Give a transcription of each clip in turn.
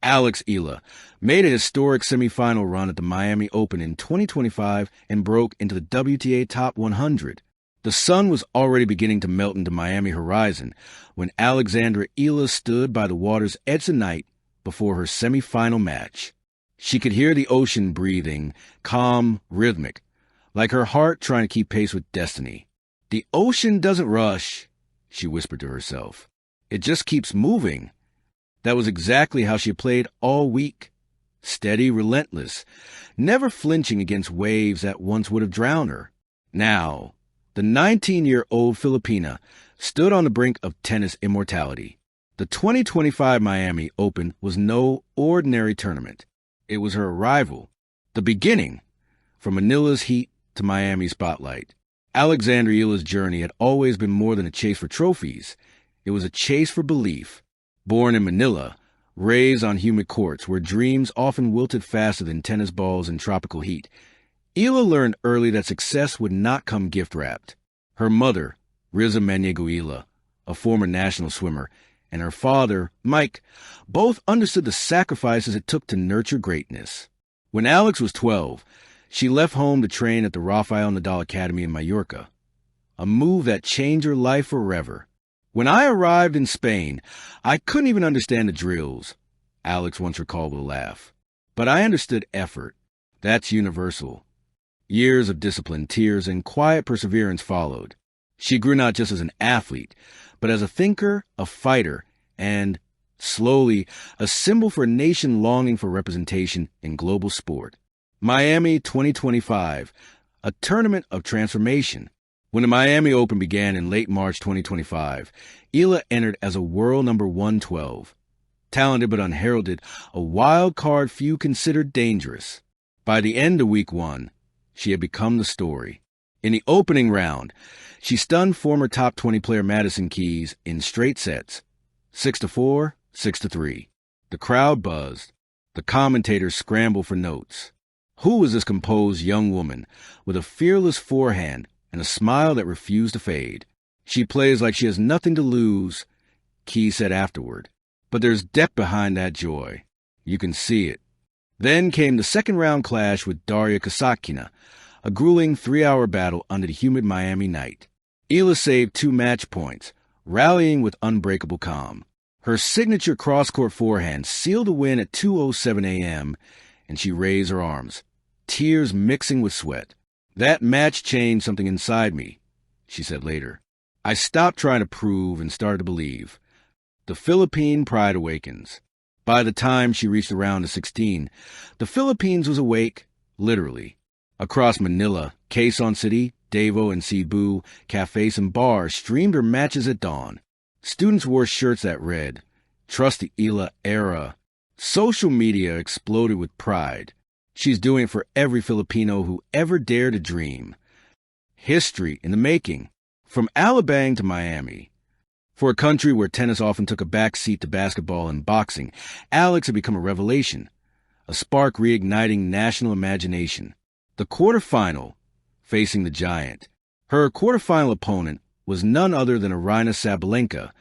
Alex Eala made a historic semifinal run at the Miami Open in 2025 and broke into the WTA Top 100. The sun was already beginning to melt into Miami horizon when Alexandra Eala stood by the water's edge the night before her semifinal match. She could hear the ocean breathing, calm, rhythmic, like her heart trying to keep pace with destiny. "The ocean doesn't rush," she whispered to herself. "It just keeps moving." That was exactly how she played all week. Steady, relentless, never flinching against waves that once would have drowned her. Now, the 19-year-old Filipina stood on the brink of tennis immortality. The 2025 Miami Open was no ordinary tournament. It was her arrival, the beginning, from Manila's heat to Miami's spotlight. Alexandra Eala's journey had always been more than a chase for trophies. It was a chase for belief. Born in Manila, raised on humid courts where dreams often wilted faster than tennis balls in tropical heat, Eala learned early that success would not come gift-wrapped. Her mother, Riza Maniego Eala, a former national swimmer, and her father, Mike, both understood the sacrifices it took to nurture greatness. When Alex was 12, she left home to train at the Rafael Nadal Academy in Mallorca, a move that changed her life forever. "When I arrived in Spain, I couldn't even understand the drills," Alex once recalled with a laugh. "But I understood effort. That's universal." Years of discipline, tears, and quiet perseverance followed. She grew not just as an athlete, but as a thinker, a fighter, and, slowly, a symbol for a nation longing for representation in global sport. Miami 2025, a tournament of transformation. When the Miami Open began in late March 2025, Eala entered as a world number 112. Talented but unheralded, a wild card few considered dangerous. By the end of week one, she had become the story. In the opening round, she stunned former top 20 player Madison Keys in straight sets, 6-4, 6-3. The crowd buzzed. The commentators scrambled for notes. Who was this composed young woman with a fearless forehand and a smile that refused to fade? "She plays like she has nothing to lose," Keys said afterward. "But there's depth behind that joy. You can see it." Then came the second-round clash with Daria Kasatkina, a grueling 3-hour battle under the humid Miami night. Eala saved 2 match points, rallying with unbreakable calm. Her signature cross-court forehand sealed the win at 2:07 a.m., and she raised her arms, tears mixing with sweat. "That match changed something inside me," she said later. "I stopped trying to prove and started to believe." The Philippine pride awakens. By the time she reached the round of 16, the Philippines was awake, literally. Across Manila, Quezon City, Davao, and Cebu, cafes and bars streamed her matches at dawn. Students wore shirts that read, "Trust the Eala era." Social media exploded with pride. She's doing it for every Filipino who ever dared to dream. History in the making, from Alabang to Miami. For a country where tennis often took a back seat to basketball and boxing, Alex had become a revelation, a spark reigniting national imagination. The quarterfinal, facing the giant. Her quarterfinal opponent was none other than Aryna Sabalenka,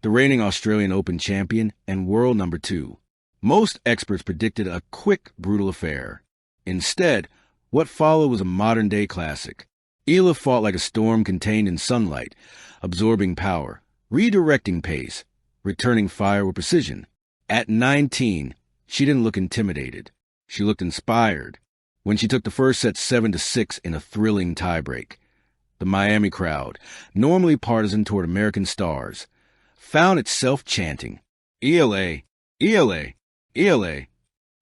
the reigning Australian Open champion and world number 2. Most experts predicted a quick, brutal affair. Instead, what followed was a modern-day classic. Eala fought like a storm contained in sunlight, absorbing power, redirecting pace, returning fire with precision. At 19, she didn't look intimidated. She looked inspired. When she took the first set 7-6 in a thrilling tiebreak, the Miami crowd, normally partisan toward American stars, found itself chanting, "Eala, Eala, Eala,"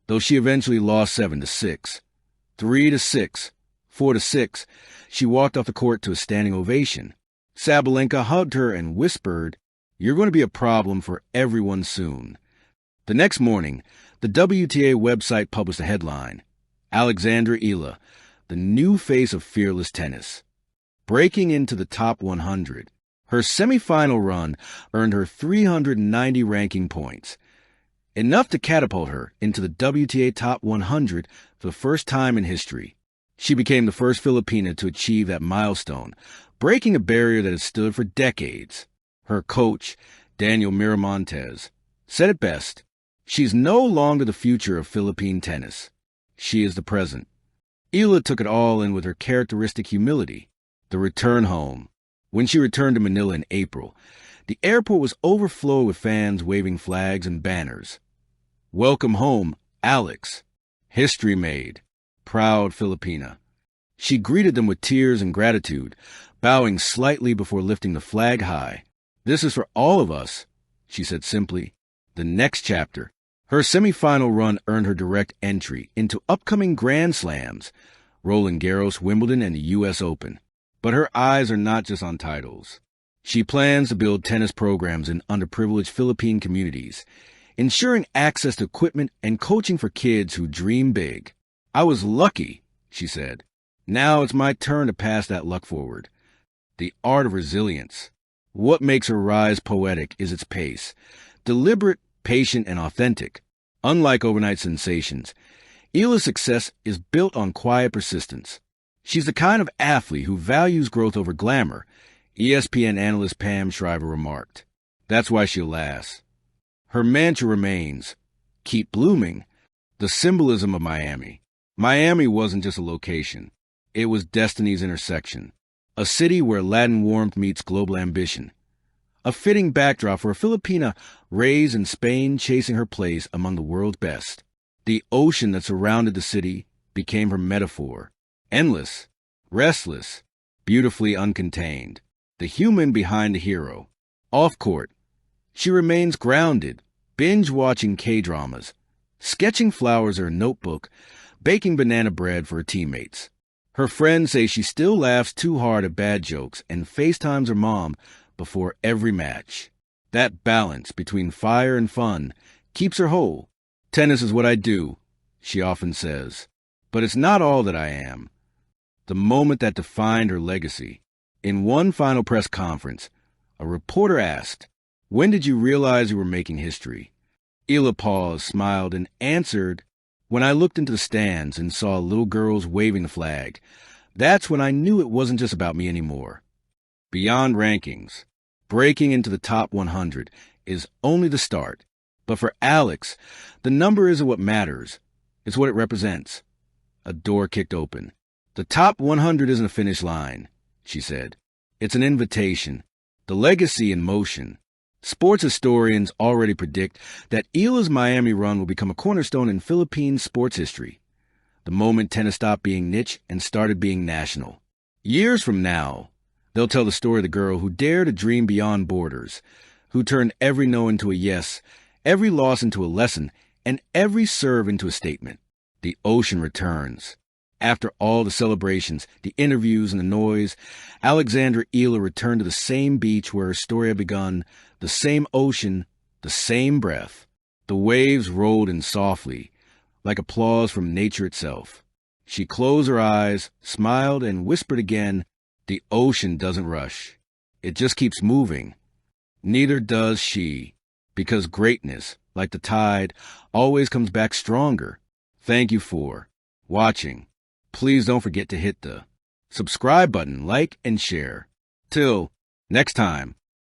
though she eventually lost 7-6. 3-6, 4-6, she walked off the court to a standing ovation. Sabalenka hugged her and whispered, "You're going to be a problem for everyone soon." The next morning, the WTA website published a headline, "Alexandra Eala, the new face of fearless tennis." Breaking into the top 100, her semifinal run earned her 390 ranking points, enough to catapult her into the WTA Top 100 for the first time in history. She became the first Filipina to achieve that milestone, breaking a barrier that had stood for decades. Her coach, Daniel Miramontes, said it best, She's no longer the future of Philippine tennis. She is the present. Eala took it all in with her characteristic humility. The return home. When she returned to Manila in April, the airport was overflowed with fans waving flags and banners. Welcome home, Alex. History made. Proud Filipina. She greeted them with tears and gratitude, bowing slightly before lifting the flag high. This is for all of us, she said simply. The next chapter. Her semifinal run earned her direct entry into upcoming Grand Slams, Roland Garros, Wimbledon, and the U.S. Open. But her eyes are not just on titles. She plans to build tennis programs in underprivileged Philippine communities, ensuring access to equipment and coaching for kids who dream big. I was lucky, she said. Now it's my turn to pass that luck forward. The art of resilience. What makes her rise poetic is its pace. Deliberate, patient, and authentic. Unlike overnight sensations, Eala's success is built on quiet persistence. She's the kind of athlete who values growth over glamour, ESPN analyst Pam Shriver remarked. That's why she'll last. Her mantra remains, keep blooming, the symbolism of Miami. Miami wasn't just a location. It was destiny's intersection. A city where Latin warmth meets global ambition. A fitting backdrop for a Filipina raised in Spain chasing her place among the world's best. The ocean that surrounded the city became her metaphor. Endless, restless, beautifully uncontained. The human behind the hero. Off court, she remains grounded, binge-watching K-dramas, sketching flowers in her notebook, baking banana bread for her teammates. Her friends say she still laughs too hard at bad jokes and FaceTimes her mom before every match. That balance between fire and fun keeps her whole. Tennis is what I do, she often says, but it's not all that I am. The moment that defined her legacy. In one final press conference, a reporter asked, "When did you realize you were making history?" Eala paused, smiled, and answered, "When I looked into the stands and saw little girls waving the flag, that's when I knew it wasn't just about me anymore." Beyond rankings, breaking into the top 100 is only the start. But for Alex, the number isn't what matters. It's what it represents. A door kicked open. The top 100 isn't a finish line, she said. It's an invitation. The legacy in motion. Sports historians already predict that Eala's Miami run will become a cornerstone in Philippine sports history. The moment tennis stopped being niche and started being national. Years from now, they'll tell the story of the girl who dared to dream beyond borders, who turned every no into a yes, every loss into a lesson, and every serve into a statement. The ocean returns. After all the celebrations, the interviews, and the noise, Alexandra Eala returned to the same beach where her story had begun, the same ocean, the same breath. The waves rolled in softly, like applause from nature itself. She closed her eyes, smiled, and whispered again, "The ocean doesn't rush. It just keeps moving." Neither does she, because greatness, like the tide, always comes back stronger. Thank you for watching. Please don't forget to hit the subscribe button, like, and share. Till next time.